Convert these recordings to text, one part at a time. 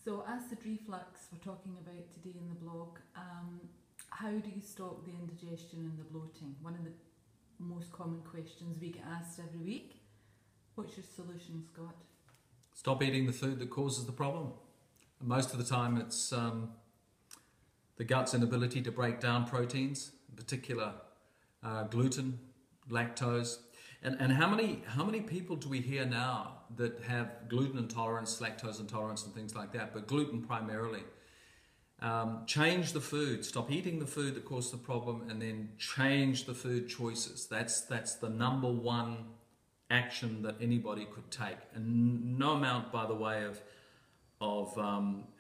So acid reflux we're talking about today in the blog. How do you stop the indigestion and the bloating? One of the most common questions we get asked every week. What's your solution, Scott? Stop eating the food that causes the problem. Most of the time it's the gut's inability to break down proteins, in particular gluten, lactose. And how many people do we hear now that have gluten intolerance, lactose intolerance and things like that, but gluten primarily? Change the food. Stop eating the food that caused the problem, and then change the food choices. That's the number one action that anybody could take. And no amount, by the way, of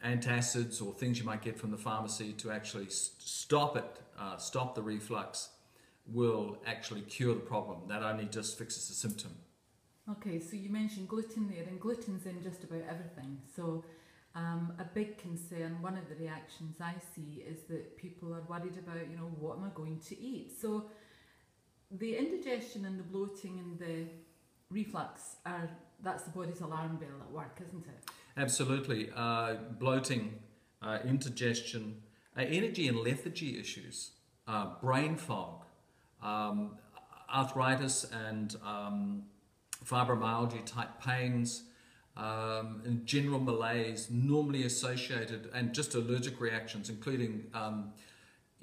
antacids or things you might get from the pharmacy to actually stop it, stop the reflux, will actually cure the problem. That only just fixes the symptom. Okay, so you mentioned gluten there, and gluten's in just about everything. So a big concern, one of the reactions I see is that people are worried about, what am I going to eat? So the indigestion and the bloating and the reflux that's the body's alarm bell at work, isn't it? Absolutely. Bloating, indigestion, energy and lethargy issues, brain fog, arthritis and fibromyalgia type pains, and general malaise normally associated, and just allergic reactions including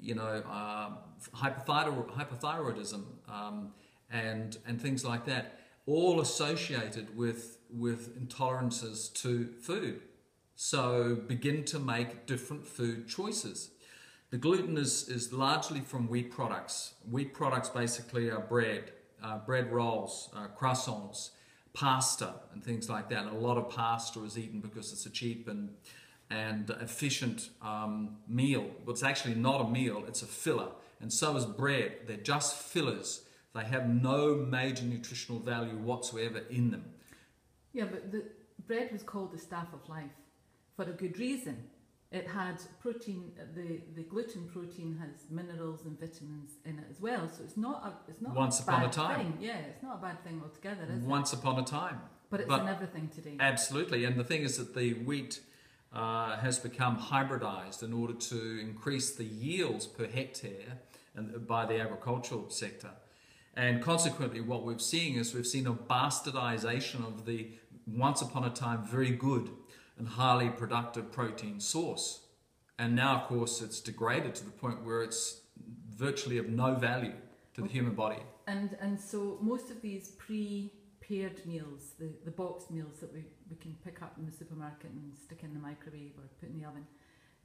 hypothyroidism and things like that, all associated with intolerances to food. So begin to make different food choices. The gluten is largely from wheat products. Wheat products basically are bread, bread rolls, croissants, pasta and things like that. And a lot of pasta is eaten because it's a cheap and efficient meal. Well, it's actually not a meal, it's a filler. And so is bread. They're just fillers. They have no major nutritional value whatsoever in them. Yeah, but the bread was called the staff of life for a good reason. It had protein. The gluten protein has minerals and vitamins in it as well. So it's not Once upon a time. Thing. Yeah, it's not a bad thing altogether, is it? Once upon a time. But it's in everything today. Absolutely. And the thing is that the wheat has become hybridized in order to increase the yields per hectare and by the agricultural sector. And consequently, what we've seen a bastardization of the once upon a time very good and highly productive protein source. And now, of course, it's degraded to the point where it's virtually of no value to the human body. And so most of these pre-paired meals, the boxed meals that we can pick up in the supermarket and stick in the microwave or put in the oven,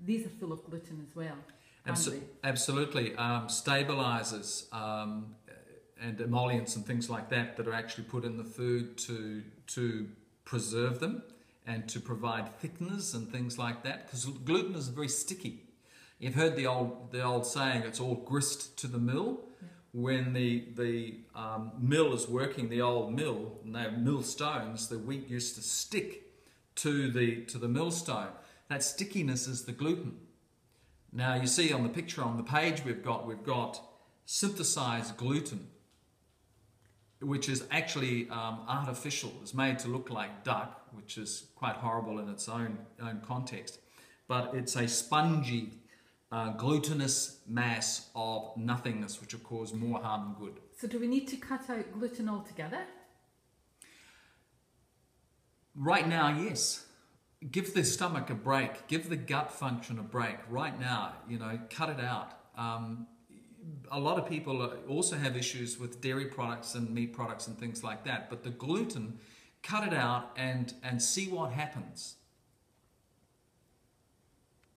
these are full of gluten as well. Absolutely. Stabilizers and emollients and things like that are actually put in the food to preserve them and to provide thickeners and things like that, because gluten is very sticky. You've heard the old saying, it's all grist to the mill. Yeah. When the mill is working, the old mill, and they have millstones, the wheat used to stick to the millstone. That stickiness is the gluten. Now you see on the picture on the page we've got synthesized gluten, which is actually artificial. It's made to look like duck, which is quite horrible in its own context. But it's a spongy, glutinous mass of nothingness, which will cause more harm than good. So do we need to cut out gluten altogether? Right now, yes. Give the stomach a break. Give the gut function a break. Right now, cut it out. A lot of people also have issues with dairy products and meat products and things like that. But the gluten, cut it out and see what happens.